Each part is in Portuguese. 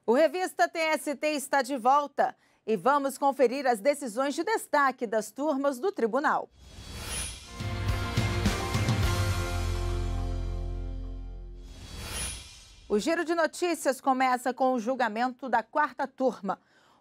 O Revista TST está de volta e vamos conferir as decisões de destaque das turmas do tribunal. O Giro de Notícias começa com o julgamento da quarta turma.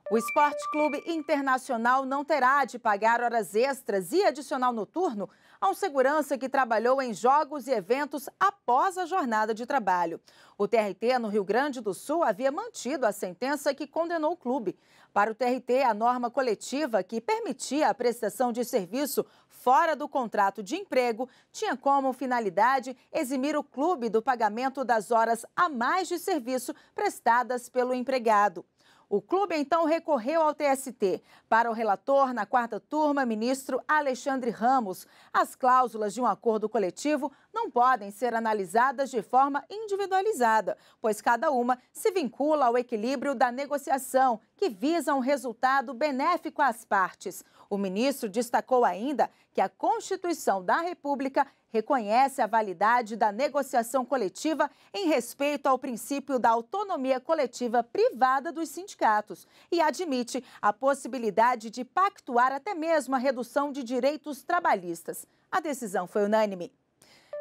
O Esporte Clube Internacional não terá de pagar horas extras e adicional noturno a um segurança que trabalhou em jogos e eventos após a jornada de trabalho. O TRT, no Rio Grande do Sul, havia mantido a sentença que condenou o clube. Para o TRT, a norma coletiva que permitia a prestação de serviço fora do contrato de emprego tinha como finalidade eximir o clube do pagamento das horas a mais de serviço prestadas pelo empregado. O clube então recorreu ao TST. Para o relator, na quarta turma, ministro Alexandre Ramos, as cláusulas de um acordo coletivo não podem ser analisadas de forma individualizada, pois cada uma se vincula ao equilíbrio da negociação, que visa um resultado benéfico às partes. O ministro destacou ainda que a Constituição da República reconhece a validade da negociação coletiva em respeito ao princípio da autonomia coletiva privada dos sindicatos e admite a possibilidade de pactuar até mesmo a redução de direitos trabalhistas. A decisão foi unânime.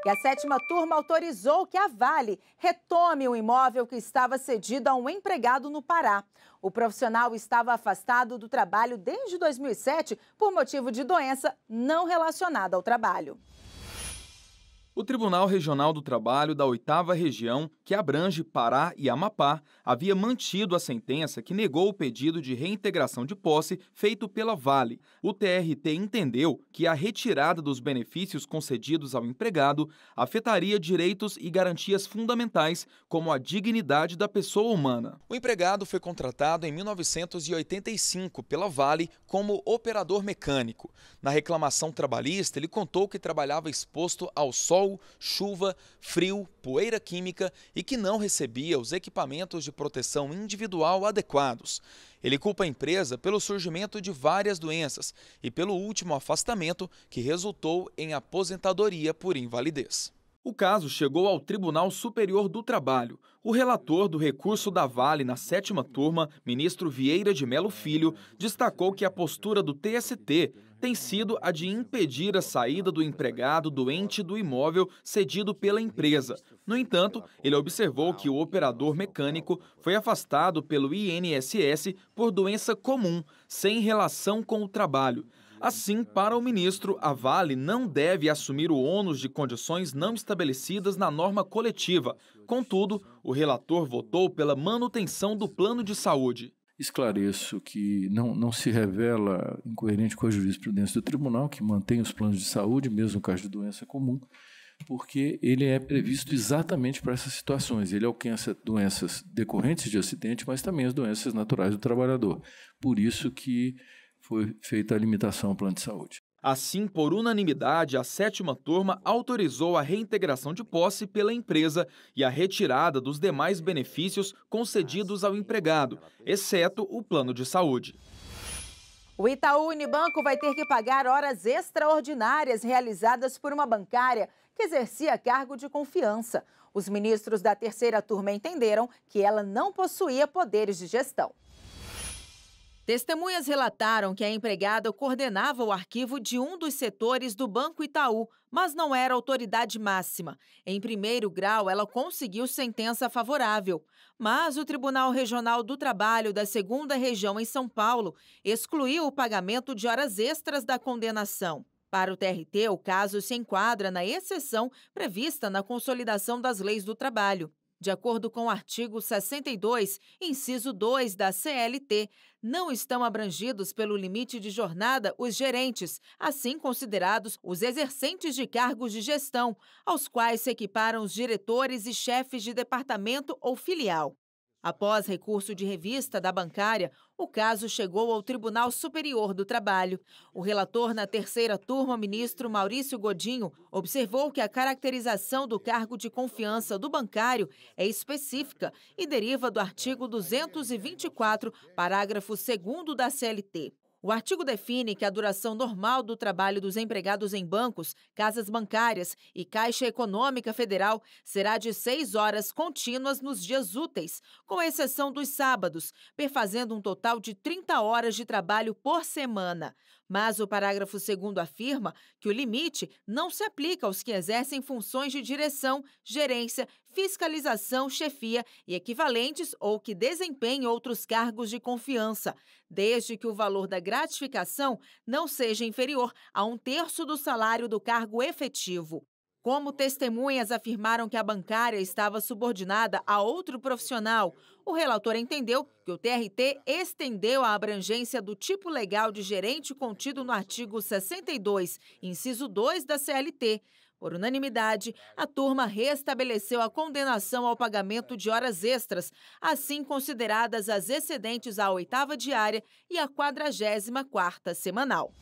E a sétima turma autorizou que a Vale retome um imóvel que estava cedido a um empregado no Pará. O profissional estava afastado do trabalho desde 2007 por motivo de doença não relacionada ao trabalho. O Tribunal Regional do Trabalho da 8ª Região, que abrange Pará e Amapá, havia mantido a sentença que negou o pedido de reintegração de posse feito pela Vale. O TRT entendeu que a retirada dos benefícios concedidos ao empregado afetaria direitos e garantias fundamentais, como a dignidade da pessoa humana. O empregado foi contratado em 1985 pela Vale como operador mecânico. Na reclamação trabalhista, ele contou que trabalhava exposto ao sol, chuva, frio, poeira química e que não recebia os equipamentos de proteção individual adequados. Ele culpa a empresa pelo surgimento de várias doenças e pelo último afastamento que resultou em aposentadoria por invalidez. O caso chegou ao Tribunal Superior do Trabalho. O relator do recurso da Vale na sétima turma, ministro Vieira de Mello Filho, destacou que a postura do TST tem sido a de impedir a saída do empregado doente do imóvel cedido pela empresa. No entanto, ele observou que o operador mecânico foi afastado pelo INSS por doença comum, sem relação com o trabalho. Assim, para o ministro, a Vale não deve assumir o ônus de condições não estabelecidas na norma coletiva. Contudo, o relator votou pela manutenção do plano de saúde. Esclareço que não se revela incoerente com a jurisprudência do tribunal, que mantém os planos de saúde, mesmo no caso de doença comum, porque ele é previsto exatamente para essas situações. Ele alcança doenças decorrentes de acidente, mas também as doenças naturais do trabalhador. Por isso que foi feita a limitação ao plano de saúde. Assim, por unanimidade, a sétima turma autorizou a reintegração de posse pela empresa e a retirada dos demais benefícios concedidos ao empregado, exceto o plano de saúde. O Itaú Unibanco vai ter que pagar horas extraordinárias realizadas por uma bancária que exercia cargo de confiança. Os ministros da terceira turma entenderam que ela não possuía poderes de gestão. Testemunhas relataram que a empregada coordenava o arquivo de um dos setores do Banco Itaú, mas não era autoridade máxima. Em primeiro grau, ela conseguiu sentença favorável. Mas o Tribunal Regional do Trabalho da 2ª Região em São Paulo excluiu o pagamento de horas extras da condenação. Para o TRT, o caso se enquadra na exceção prevista na Consolidação das Leis do Trabalho. De acordo com o artigo 62, inciso 2 da CLT, não estão abrangidos pelo limite de jornada os gerentes, assim considerados os exercentes de cargos de gestão, aos quais se equiparam os diretores e chefes de departamento ou filial. Após recurso de revista da bancária, o caso chegou ao Tribunal Superior do Trabalho. O relator na terceira turma, ministro Maurício Godinho, observou que a caracterização do cargo de confiança do bancário é específica e deriva do artigo 224, parágrafo 2º da CLT. O artigo define que a duração normal do trabalho dos empregados em bancos, casas bancárias e Caixa Econômica Federal será de 6 horas contínuas nos dias úteis, com exceção dos sábados, perfazendo um total de 30 horas de trabalho por semana. Mas o parágrafo 2º afirma que o limite não se aplica aos que exercem funções de direção, gerência, fiscalização, chefia e equivalentes ou que desempenhem outros cargos de confiança, desde que o valor da gratificação não seja inferior a 1/3 do salário do cargo efetivo. Como testemunhas afirmaram que a bancária estava subordinada a outro profissional, o relator entendeu que o TRT estendeu a abrangência do tipo legal de gerente contido no artigo 62, inciso 2 da CLT. Por unanimidade, a turma restabeleceu a condenação ao pagamento de horas extras, assim consideradas as excedentes à 8ª diária e à 44ª semanal.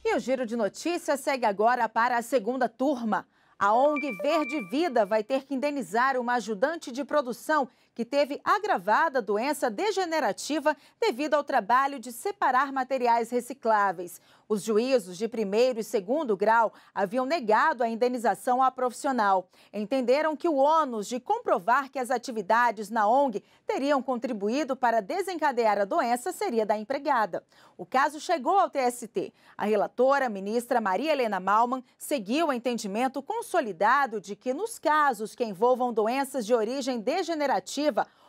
E o Giro de Notícias segue agora para a segunda turma. A ONG Verde Vida vai ter que indenizar uma ajudante de produção que teve agravada doença degenerativa devido ao trabalho de separar materiais recicláveis. Os juízos de 1º e 2º grau haviam negado a indenização à profissional. Entenderam que o ônus de comprovar que as atividades na ONG teriam contribuído para desencadear a doença seria da empregada. O caso chegou ao TST. A relatora, ministra Maria Helena Malman, seguiu o entendimento consolidado de que nos casos que envolvam doenças de origem degenerativa,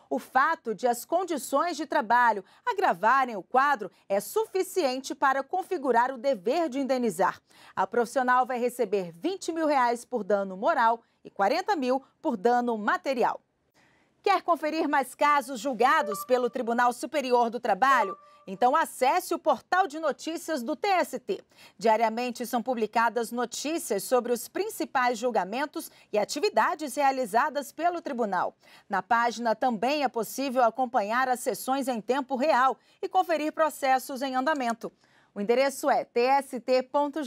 o fato de as condições de trabalho agravarem o quadro é suficiente para configurar o dever de indenizar. A profissional vai receber R$20 mil por dano moral e R$40 mil por dano material. Quer conferir mais casos julgados pelo Tribunal Superior do Trabalho? Então acesse o portal de notícias do TST. Diariamente são publicadas notícias sobre os principais julgamentos e atividades realizadas pelo tribunal. Na página também é possível acompanhar as sessões em tempo real e conferir processos em andamento. O endereço é tst.jus.br.